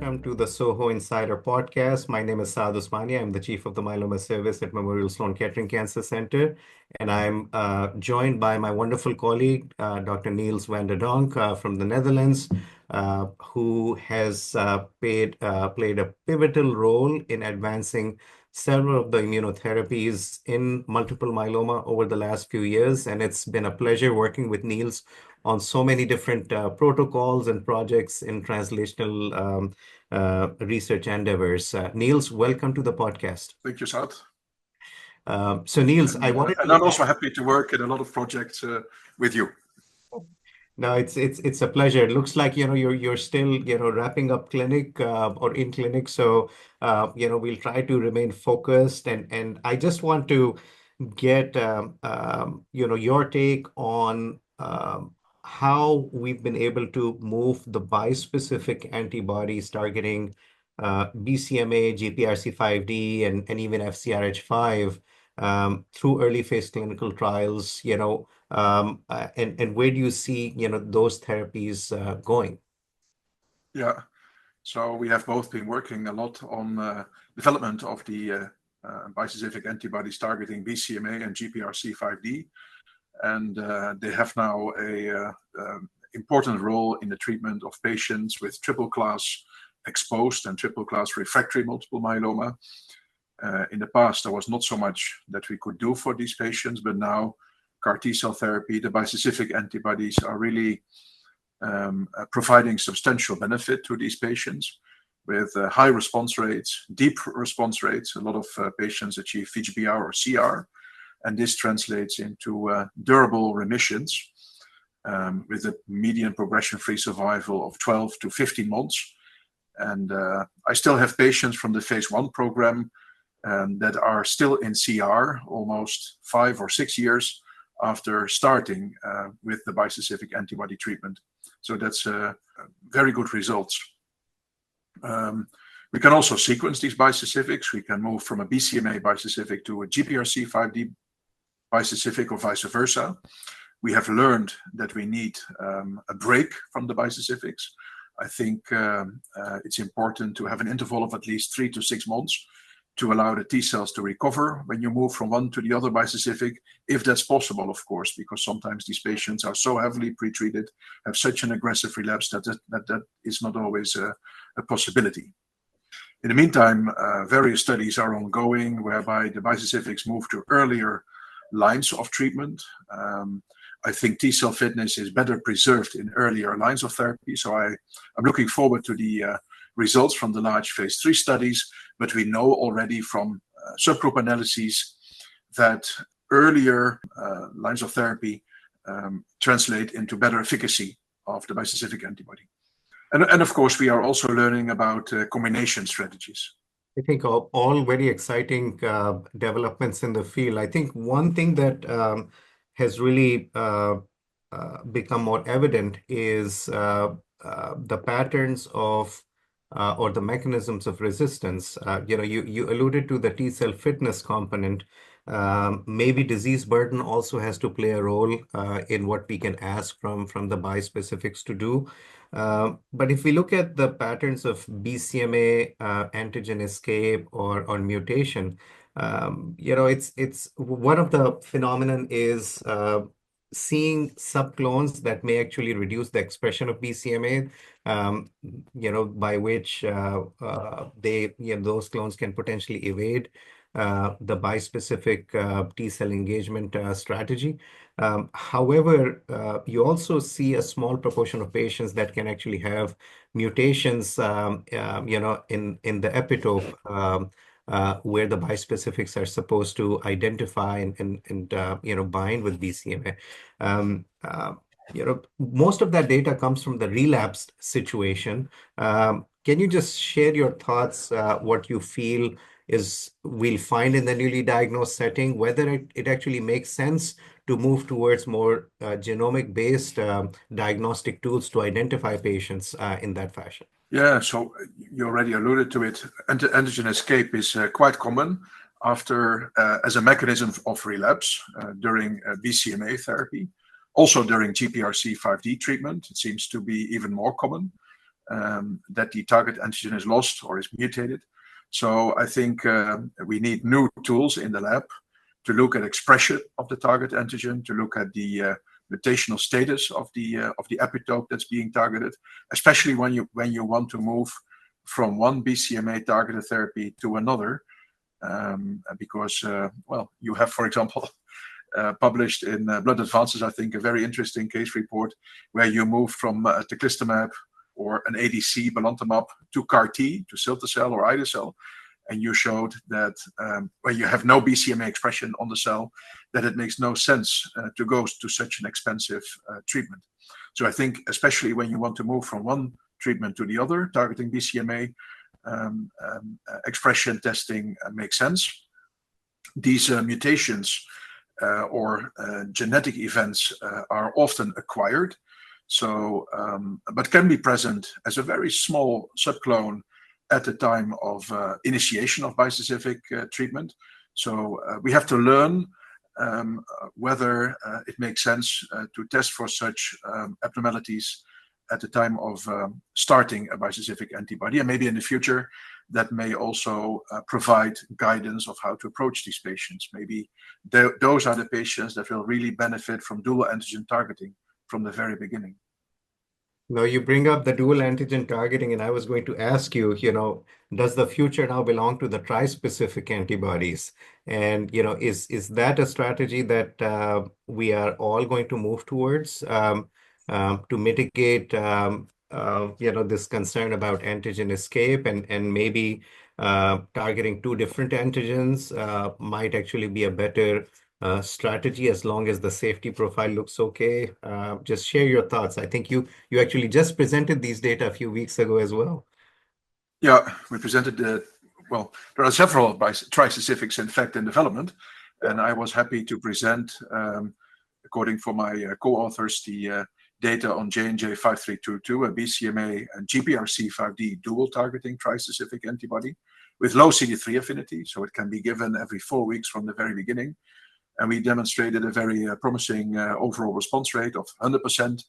welcome to the SOHO Insider podcast. My name is Saad Usmani. I'm the Chief of the Myeloma Service at Memorial Sloan Kettering Cancer Center. And I'm joined by my wonderful colleague, Dr. Niels Donk from the Netherlands, who has played a pivotal role in advancing several of the immunotherapies in multiple myeloma over the last few years. And it's been a pleasure working with Niels on so many different protocols and projects in translational research endeavors. Niels, welcome to the podcast. Thank you, Saad. So Niels, I wanted and I'm also happy to work in a lot of projects with you. No, it's a pleasure. It looks like you're still wrapping up clinic or in clinic, so we'll try to remain focused. And I just want to get your take on how we've been able to move the bispecific antibodies targeting BCMA, GPRC5D, and even FCRH5 through early phase clinical trials, and where do you see those therapies going? Yeah, so we have both been working a lot on development of the bispecific antibodies targeting BCMA and GPRC5D. And they have now a important role in the treatment of patients with triple class exposed and triple class refractory multiple myeloma. In the past, there was not so much that we could do for these patients, but now CAR T-cell therapy, the bispecific antibodies are really providing substantial benefit to these patients with high response rates, deep response rates. A lot of patients achieve VGPR or CR. And this translates into durable remissions with a median progression-free survival of 12 to 15 months. And I still have patients from the phase 1 program that are still in CR almost 5 or 6 years after starting with the bispecific antibody treatment. So that's very good results. We can also sequence these bispecifics. We can move from a BCMA bispecific to a GPRC5D bispecific or vice versa. We have learned that we need a break from the bispecifics. I think it's important to have an interval of at least 3 to 6 months to allow the T cells to recover when you move from one to the other bispecific, if that's possible, of course, because sometimes these patients are so heavily pretreated, have such an aggressive relapse that is not always a possibility. In the meantime, various studies are ongoing whereby the bispecifics move to earlier lines of treatment. I think T cell fitness is better preserved in earlier lines of therapy. So I'm looking forward to the results from the large phase 3 studies, but we know already from subgroup analyses that earlier lines of therapy translate into better efficacy of the bispecific antibody. And of course, we are also learning about combination strategies. I think all very exciting developments in the field. I think one thing that has really become more evident is the patterns of or the mechanisms of resistance. You alluded to the T cell fitness component. Maybe disease burden also has to play a role in what we can ask from the bispecifics to do. But if we look at the patterns of BCMA antigen escape or mutation, it's one of the phenomenon is seeing subclones that may actually reduce the expression of BCMA, by which those clones can potentially evade the bispecific T cell engagement strategy. However, you also see a small proportion of patients that can actually have mutations, in the epitope where the bispecifics are supposed to identify and bind with BCMA. Most of that data comes from the relapsed situation. Can you just share your thoughts, what you feel we'll find in the newly diagnosed setting, whether it actually makes sense to move towards more genomic-based diagnostic tools to identify patients in that fashion? Yeah, so you already alluded to it. Antigen escape is quite common after as a mechanism of relapse during BCMA therapy. Also during GPRC5D treatment, it seems to be even more common. that the target antigen is lost or is mutated. So I think we need new tools in the lab to look at expression of the target antigen, to look at the mutational status of the epitope that's being targeted, especially when you want to move from one BCMA targeted therapy to another, because well, you have, for example, published in Blood Advances, I think, a very interesting case report where you move from teclistamab or an ADC, belantamab, to CAR T, to cilta-cel or ide-cel, and you showed that when you have no BCMA expression on the cell, that it makes no sense to go to such an expensive treatment. So I think, especially when you want to move from one treatment to the other, targeting BCMA, expression testing makes sense. These mutations or genetic events are often acquired, so but can be present as a very small subclone at the time of initiation of bispecific treatment. So we have to learn whether it makes sense to test for such abnormalities at the time of starting a bispecific antibody, and maybe in the future that may also provide guidance of how to approach these patients. Maybe those are the patients that will really benefit from dual antigen targeting from the very beginning. Now you bring up the dual antigen targeting, and I was going to ask you, does the future now belong to the trispecific antibodies? And, is that a strategy that we are all going to move towards to mitigate, this concern about antigen escape, and maybe targeting two different antigens might actually be a better strategy as long as the safety profile looks okay? Just share your thoughts. I think you actually just presented these data a few weeks ago as well. Yeah, we presented well, there are several trispecifics in fact in development, and I was happy to present, according for my co-authors, the data on J&J 5322, a BCMA and GPRC5D dual targeting trispecific antibody with low CD3 affinity, so it can be given every 4 weeks from the very beginning. And we demonstrated a very promising overall response rate of 100%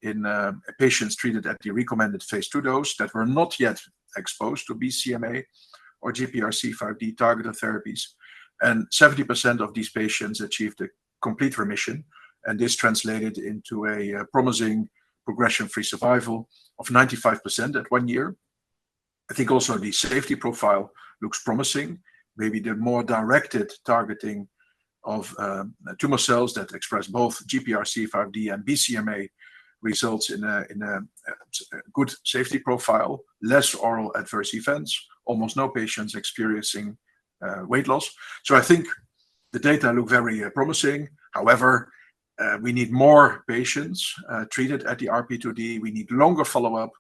in patients treated at the recommended phase 2 dose that were not yet exposed to BCMA or GPRC5D targeted therapies. And 70% of these patients achieved a complete remission, and this translated into a promising progression-free survival of 95% at 1 year. I think also the safety profile looks promising. Maybe the more directed targeting of tumor cells that express both GPRC5D and BCMA results in a good safety profile, less oral adverse events, almost no patients experiencing weight loss. So I think the data look very promising. However, we need more patients treated at the RP2D. We need longer follow-up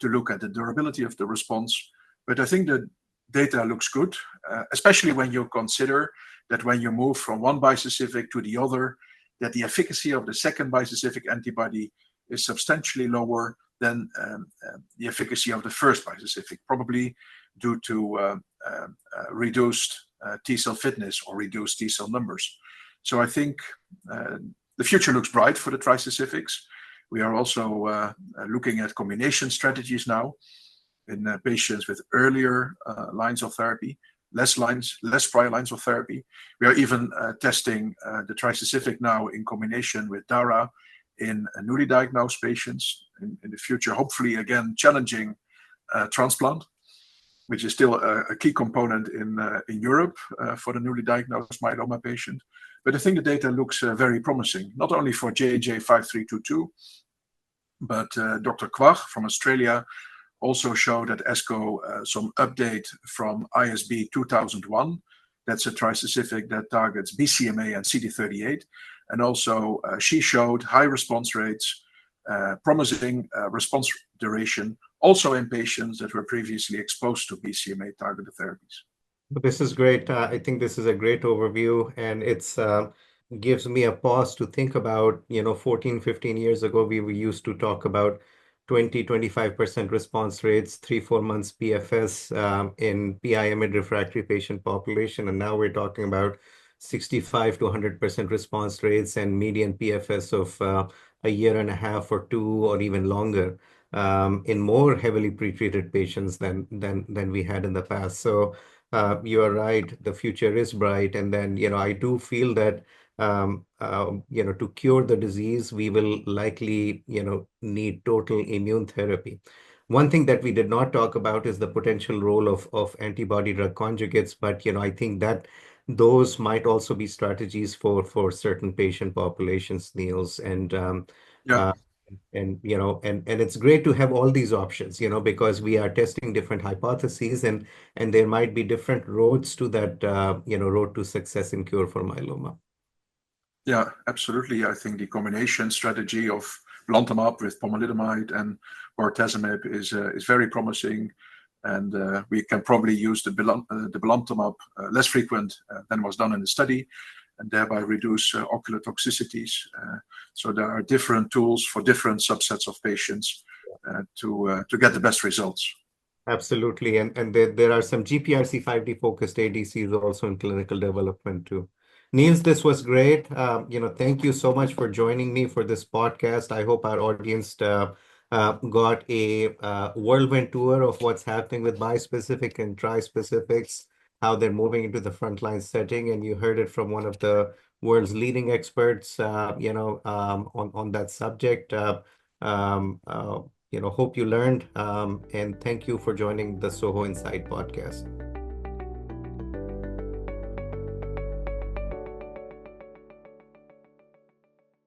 to look at the durability of the response. But I think the data looks good, especially when you consider that when you move from one bispecific to the other, that the efficacy of the second bispecific antibody is substantially lower than the efficacy of the first bispecific, probably due to reduced T-cell fitness or reduced T-cell numbers. So I think the future looks bright for the trispecifics. We are also looking at combination strategies now in patients with earlier lines of therapy, less prior lines of therapy. We are even testing the trispecific now in combination with dara in newly diagnosed patients. In the future, hopefully again challenging transplant, which is still a key component in Europe for the newly diagnosed myeloma patient. But I think the data looks very promising, not only for J&J 5322, but Dr. Kwach from Australia also showed at ESCO some update from ISB 2001. That's a trispecific that targets BCMA and CD38. And also she showed high response rates, promising response duration, also in patients that were previously exposed to BCMA targeted therapies. This is great. I think this is a great overview, and it's gives me a pause to think about, 14, 15 years ago, we used to talk about 20-25% response rates, 3-4 months PFS in PI-IMiD refractory patient population. And now we're talking about 65 to 100% response rates and median PFS of a year and a half or two or even longer. in more heavily pretreated patients than we had in the past. So you are right, the future is bright. And then, I do feel that to cure the disease, we will likely, need total immune therapy. One thing that we did not talk about is the potential role of antibody drug conjugates, but I think that those might also be strategies for certain patient populations, Niels. Yeah, Uh, and it's great to have all these options, because we are testing different hypotheses, and there might be different roads to that, road to success in cure for myeloma. yeah, absolutely. I think the combination strategy of belantamab with pomalidomide and bortezomib is very promising, and we can probably use the belantamab less frequent than was done in the study, and thereby reduce ocular toxicities. So there are different tools for different subsets of patients to get the best results. Absolutely. And there are some GPRC5D focused ADCs also in clinical development too. Niels, this was great. Thank you so much for joining me for this podcast. I hope our audience got a whirlwind tour of what's happening with bispecific and trispecifics, how they're moving into the frontline setting. And you heard it from one of the world's leading experts, on that subject. Um, uh, Hope you learned. And thank you for joining the SOHO Inside podcast.